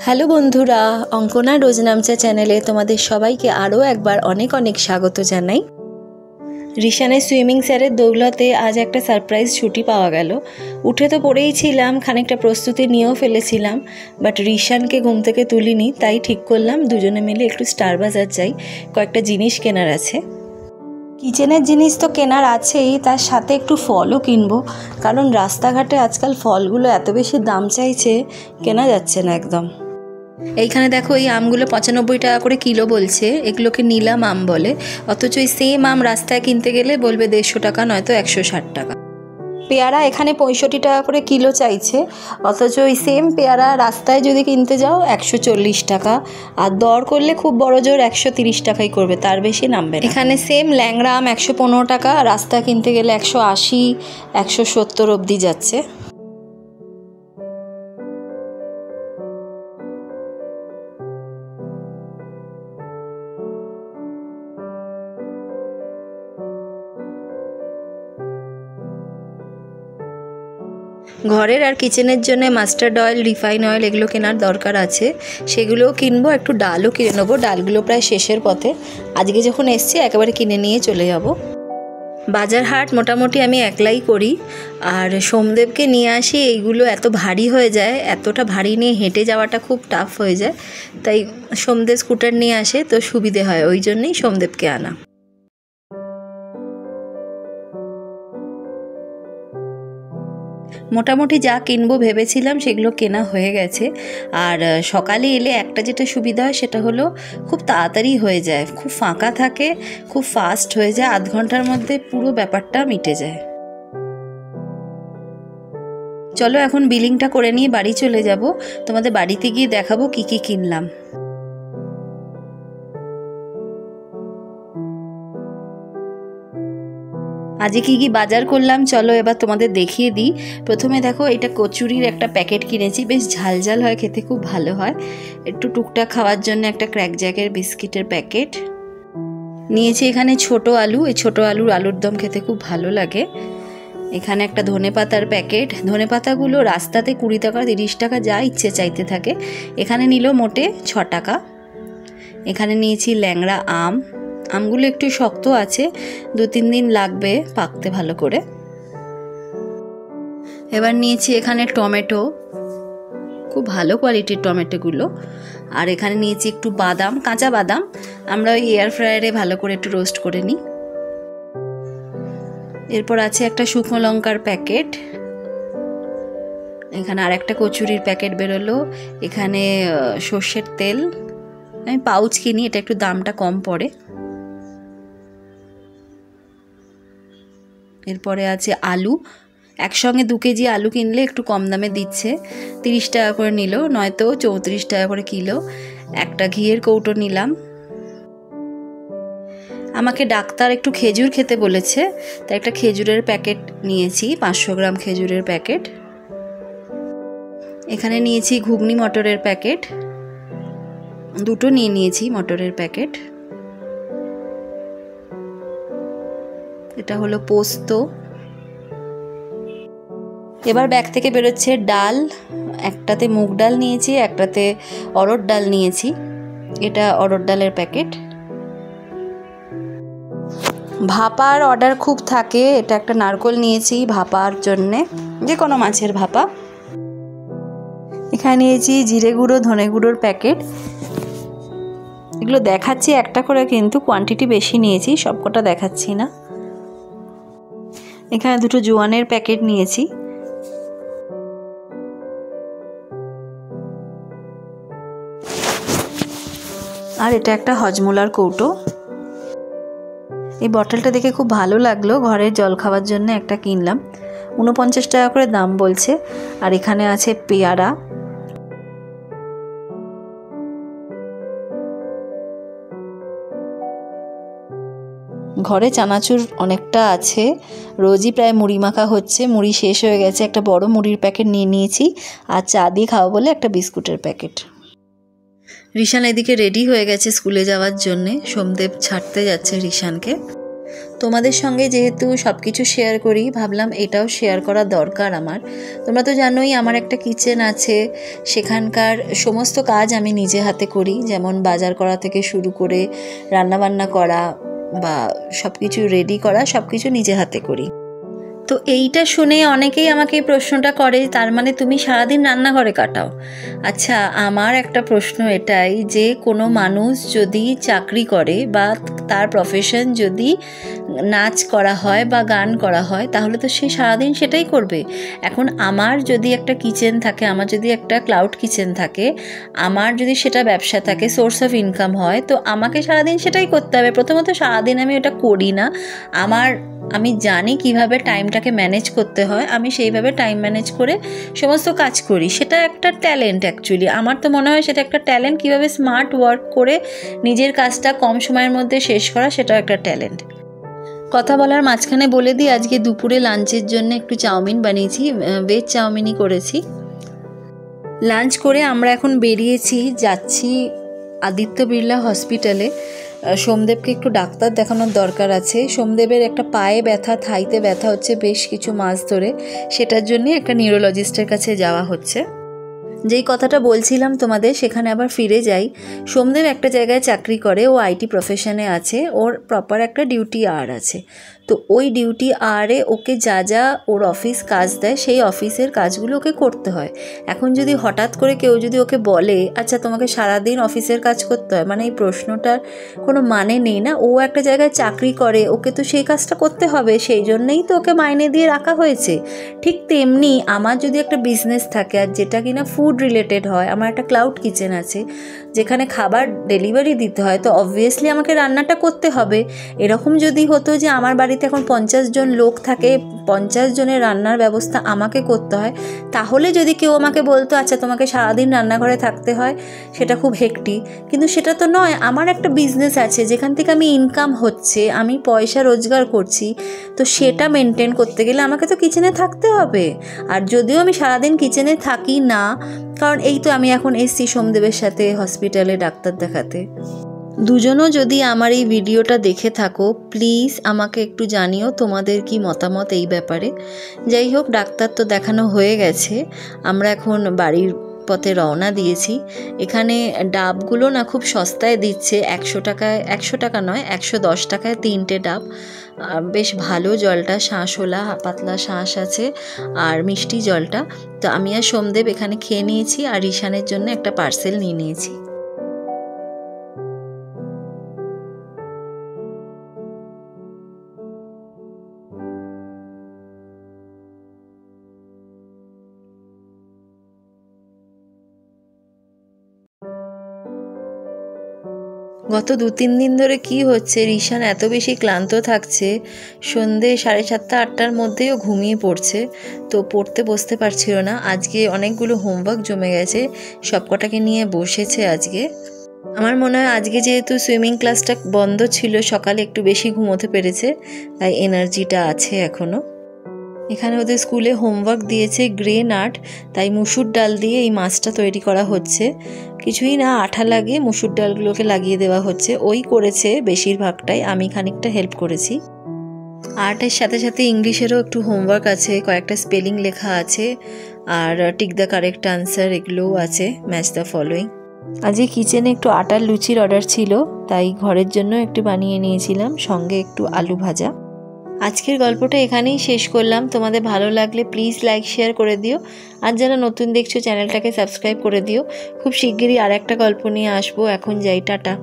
Hello বন্ধুরা, অঙ্কনা রোজ নামচা চ্যানেলে তোমাদের সবাইকে আরও একবার অনেক অনেক স্বাগত জানাই। রিশানের সুইমিং স্যারের দৌলতে আজ একটা সারপ্রাইজ ছুটি পাওয়া গেল। উঠে তো পড়েই ছিলাম, খানিকটা প্রস্তুতি নিয়েও ফেলেছিলাম, বাট রিশানকে ঘুম থেকে তুলিনি, তাই ঠিক করলাম দুজনে মিলে একটু স্টার বাজার যাই, কয়েকটা জিনিস কেনার আছে। কিচেনের জিনিস তো কেনার আছেই, তার সাথে একটু ফলও কিনবো, কারণ রাস্তাঘাটে আজকাল ফলগুলো এত বেশি দাম চাইছে, কেনা যাচ্ছে না একদম। এইখানে দেখো, এই আমগুলো 95 টাকা করে কিলো বলছে, এগুলোকে নীলাম আম বলে, অথচ এই সেম আম রাস্তায় কিনতে গেলে বলবে 150 টাকা, নয়তো 160 টাকা। পেয়ারা এখানে 65 টাকা করে কিলো চাইছে, অথচ ওই সেম পেয়ারা রাস্তায় যদি কিনতে যাও 140 টাকা, আর দর করলে খুব বড় জোর 130 টাকাই করবে, তার বেশি নামবে না। এখানে সেম ল্যাংড়া আম 115 টাকা, রাস্তায় কিনতে গেলে 180, 170 অবধি যাচ্ছে। ঘরের আর কিচেনের জন্য মাস্টার্ড অয়েল, রিফাইন অয়েল এগুলো কেনার দরকার আছে, সেগুলোও কিনবো। একটু ডালও কিনে নেবো, ডালগুলো প্রায় শেষের পথে, আজকে যখন এসছি একেবারে কিনে নিয়ে চলে যাব। বাজার হাট মোটামুটি আমি একলাই করি, আর সোমদেবকে নিয়ে আসি। এইগুলো এত ভারী হয়ে যায়, এতটা ভারী নিয়ে হেঁটে যাওয়াটা খুব টাফ হয়ে যায়, তাই সোমদেব স্কুটার নিয়ে আসে, তো সুবিধে হয়, ওই জন্যই সোমদেবকে আনা। মোটামুটি যা কিনবো ভেবেছিলাম সেগুলো কেনা হয়ে গেছে। আর সকালে এলে একটা যেটা সুবিধা হয় সেটা হলো খুব তাড়াতাড়ি হয়ে যায়, খুব ফাঁকা থাকে, খুব ফাস্ট হয়ে যায়, আধ ঘন্টার মধ্যে পুরো ব্যাপারটা মিটে যায়। চলো এখন বিলিংটা করে নিয়ে বাড়ি চলে যাব, তোমাদের বাড়িতে গিয়ে দেখাবো কি কি কিনলাম। আজকে কি কি বাজার করলাম চলো এবার তোমাদের দেখিয়ে দিই। প্রথমে দেখো, এটা কচুরির একটা প্যাকেট কিনেছি, বেশ ঝালঝাল হয়, খেতে খুব ভালো হয়। একটু টুকটাক খাওয়ার জন্য একটা ক্র্যাক জ্যাকের বিস্কিটের প্যাকেট নিয়েছি। এখানে ছোট আলু, এই ছোট আলুর দম খেতে খুব ভালো লাগে। এখানে একটা ধনেপাতার প্যাকেট, ধনেপাতাগুলো রাস্তাতে 20 টাকা 30 টাকা যা ইচ্ছে চাইতে থাকে, এখানে নিল মোটে 6 টাকা। এখানে নিয়েছি ল্যাংড়া আম, আমগুলো একটু শক্ত আছে, 2-3 দিন লাগবে পাকতে ভালো করে। এবার নিয়েছি এখানে টমেটো, খুব ভালো কোয়ালিটির টমেটোগুলো। আর এখানে নিয়েছি একটু বাদাম, কাঁচা বাদাম, আমরা ওই এয়ার ফ্রায়ারে ভালো করে একটু রোস্ট করে নিই। এরপর আছে একটা শুকনো লঙ্কার প্যাকেট, এখানে আর একটা কচুরির প্যাকেট বেরোলো। এখানে সর্ষের তেল, আমি পাউচ কিনি, এটা একটু দামটা কম পড়ে। এরপরে আছে আলু, একসঙ্গে 2 কেজি আলু কিনলে একটু কম দামে দিচ্ছে, 30 টাকা করে নিল, নয়তো 34 টাকা করে কিলো। একটা ঘিয়ের কৌটো নিলাম। আমাকে ডাক্তার একটু খেজুর খেতে বলেছে, তাই একটা খেজুরের প্যাকেট নিয়েছি, 500 গ্রাম খেজুরের প্যাকেট। এখানে নিয়েছি ঘুগনি মটরের প্যাকেট, 2টো নিয়ে নিয়েছি মটরের প্যাকেট। এটা হলো পোস্ত। এবার ব্যাগ থেকে বেরোচ্ছে ডাল, একটাতে মুগ ডাল নিয়েছি, একটাতে অড়হর ডাল নিয়েছি, এটা অড়হর ডালের প্যাকেট। ভাপার অর্ডার খুব থাকে, এটা একটা নারকোল নিয়েছি ভাপার জন্যে, যে কোনো মাছের ভাপা। এখানে নিয়েছি জিরে গুঁড়ো, ধনে গুঁড়োর প্যাকেট, এগুলো দেখাচ্ছি একটা করে, কিন্তু কোয়ান্টিটি বেশি নিয়েছি, সবকটা দেখাচ্ছি না। এখানে 2টো জোয়ানের প্যাকেট নিয়েছি। আর এটা একটা হজমোলার কৌটো। এই বটলটা দেখে খুব ভালো লাগলো, ঘরের জল খাওয়ার জন্য একটা কিনলাম, 49 টাকা করে দাম বলছে। আর এখানে আছে পেয়ারা, ঘরে চানাচুর অনেকটা আছে, রোজই প্রায় মুড়ি মাখা হচ্ছে, মুড়ি শেষ হয়ে গেছে, একটা বড় মুড়ির প্যাকেট নিয়ে নিয়েছি, আর চা দিয়ে খাওয়া বলে একটা বিস্কুটের প্যাকেট। রিশান এদিকে রেডি হয়ে গেছে স্কুলে যাওয়ার জন্যে, সোমদেব ছাড়তে যাচ্ছে রিশানকে। তোমাদের সঙ্গে যেহেতু সব কিছু শেয়ার করি, ভাবলাম এটাও শেয়ার করা দরকার আমার। তোমরা তো জানোই আমার একটা কিচেন আছে, সেখানকার সমস্ত কাজ আমি নিজে হাতে করি, যেমন বাজার করা থেকে শুরু করে রান্নাবান্না করা বা সব কিছু রেডি করা, সব কিছু নিজে হাতে করি। তো এইটা শুনে অনেকেই আমাকে এই প্রশ্নটা করে, তার মানে তুমি সারাদিন রান্নাঘরে কাটাও? আচ্ছা, আমার একটা প্রশ্ন এটাই যে কোনো মানুষ যদি চাকরি করে বা তার প্রফেশন যদি নাচ করা হয় বা গান করা হয়, তাহলে তো সে সারাদিন সেটাই করবে। এখন আমার যদি একটা কিচেন থাকে, আমার যদি একটা ক্লাউড কিচেন থাকে, আমার যদি সেটা ব্যবসা থাকে, সোর্স অফ ইনকাম হয়, তো আমাকে সারাদিন সেটাই করতে হবে। প্রথমত সারাদিন আমি ওটা করি না, আমি জানি কিভাবে টাইমটাকে ম্যানেজ করতে হয়, আমি সেইভাবে টাইম ম্যানেজ করে সমস্ত কাজ করি। সেটা একটা ট্যালেন্ট অ্যাকচুয়ালি, আমার তো মনে হয় সেটা একটা ট্যালেন্ট। কীভাবে স্মার্ট ওয়ার্ক করে নিজের কাজটা কম সময়ের মধ্যে শেষ করা, সেটাও একটা ট্যালেন্ট। কথা বলার মাঝখানে বলে দিই, আজকে দুপুরে লাঞ্চের জন্য একটু চাউমিন বানিয়েছি, ভেজ চাউমিনই করেছি। লাঞ্চ করে আমরা এখন বেরিয়েছি, যাচ্ছি আদিত্য বিড়লা হসপিটালে। সোমদেবকে একটু ডাক্তার দেখানোর দরকার আছে। সোমদেবের একটা পায়ে ব্যথা, থাইতে ব্যথা হচ্ছে বেশ কিছু মাস ধরে, সেটার জন্যে একটা নিউরোলজিস্টের কাছে যাওয়া হচ্ছে। যেই কথাটা বলছিলাম তোমাদের, সেখানে আবার ফিরে যাই। সোমদেব একটা জায়গায় চাকরি করে, ও আইটি প্রফেশনে আছে, ওর প্রপার একটা ডিউটি আওয়ার আছে। তো ওই ডিউটি আওয়ারে ওকে যা যা ওর অফিস কাজ দেয়, সেই অফিসের কাজগুলো ওকে করতে হয়। এখন যদি হঠাৎ করে কেউ যদি ওকে বলে, আচ্ছা তোমাকে সারাদিন অফিসের কাজ করতে হয়, মানে এই প্রশ্নটার কোনো মানে নেই না। ও একটা জায়গায় চাকরি করে, ওকে তো সেই কাজটা করতে হবে, সেই জন্যেই তো ওকে মাইনে দিয়ে রাখা হয়েছে। ঠিক তেমনি আমার যদি একটা বিজনেস থাকে, আর যেটা কিনা ফুড রিলেটেড হয়, আমার একটা ক্লাউড কিচেন আছে যেখানে খাবার ডেলিভারি দিতে হয়, তো অবভিয়াসলি আমাকে রান্নাটা করতে হবে। এরকম যদি হতো যে আমার বাড়িতে এখন 50 জন লোক থাকে, 50 জনের রান্নার ব্যবস্থা আমাকে করতে হয়, তাহলে যদি কেউ আমাকে বলতো আচ্ছা তোমাকে সারাদিন রান্নাঘরে থাকতে হয়, সেটা খুব হেক্টিক। কিন্তু সেটা তো নয়, আমার একটা বিজনেস আছে যেখান থেকে আমি ইনকাম হচ্ছে, আমি পয়সা রোজগার করছি, তো সেটা মেনটেন করতে গেলে আমাকে তো কিচেনে থাকতে হবে। আর যদিও আমি সারাদিন কিচেনে থাকি না, কারণ এই তো আমি এখন এসছি সোমদেবের সাথে হসপিটালে ডাক্তার দেখাতে। দুজনও যদি আমার এই ভিডিওটা দেখে থাকো, প্লিজ আমাকে একটু জানিও তোমাদের কি মতামত এই ব্যাপারে। যাই হোক, ডাক্তার তো দেখানো হয়ে গেছে, আমরা এখন বাড়ির পথে রওনা দিয়েছি। এখানে ডাবগুলো না খুব সস্তায় দিচ্ছে, 100 টাকা নয়, 110 টাকায় 3টে ডাব। বেশ ভালো জলটা, শাঁসওয়ালা পাতলা শাঁস আছে আর মিষ্টি জলটা। তো আমি আর সোমদেব এখানে খেয়ে নিয়েছি, আর ঋষানের জন্য একটা পার্সেল নিয়ে নিয়েছি। গত 2-3 দিন ধরে কি হচ্ছে, ঋষান এত বেশি ক্লান্ত থাকছে, সন্ধে 7:30 8টার মধ্যেই ও ঘুমিয়ে পড়ছে। তো পড়তে বসতে পারছিল না। আজকে অনেকগুলো হোমওয়ার্ক জমে গেছে, সবকটাকে নিয়ে বসেছে আজকে। আমার মনে হয় আজকে যেহেতু সুইমিং ক্লাসটা বন্ধ ছিল, সকালে একটু বেশি ঘুমোতে পেরেছে, তাই এনার্জিটা আছে এখনও। এখানে ওদের স্কুলে হোমওয়ার্ক দিয়েছে গ্রেন আর্ট, তাই মুসুর ডাল দিয়ে এই মাছটা তৈরি করা হচ্ছে। কিছুই না, আঠা লাগিয়ে মুসুর ডালগুলোকে লাগিয়ে দেওয়া হচ্ছে। ওই করেছে বেশিরভাগটাই, আমি খানিকটা হেল্প করেছি। আর্টের সাথে সাথে ইংলিশেরও একটু হোমওয়ার্ক আছে, কয়েকটা স্পেলিং লেখা আছে, আর টিক দ্য কারেক্ট আনসার এগুলোও আছে, ম্যাচ দ্য ফলোয়িং। আজকে কিচেনে একটু আটার লুচির অর্ডার ছিল, তাই ঘরের জন্য একটু বানিয়ে নিয়েছিলাম, সঙ্গে একটু আলু ভাজা। আজকের গল্পটা এখানেই শেষ করলাম। তোমাদের ভালো লাগলে প্লিজ লাইক শেয়ার করে দিও, আর যারা নতুন দেখছো চ্যানেলটাকে সাবস্ক্রাইব করে দিও। খুব শিগগিরই আর একটা গল্প নিয়ে আসবো। এখন যাই, টাটা।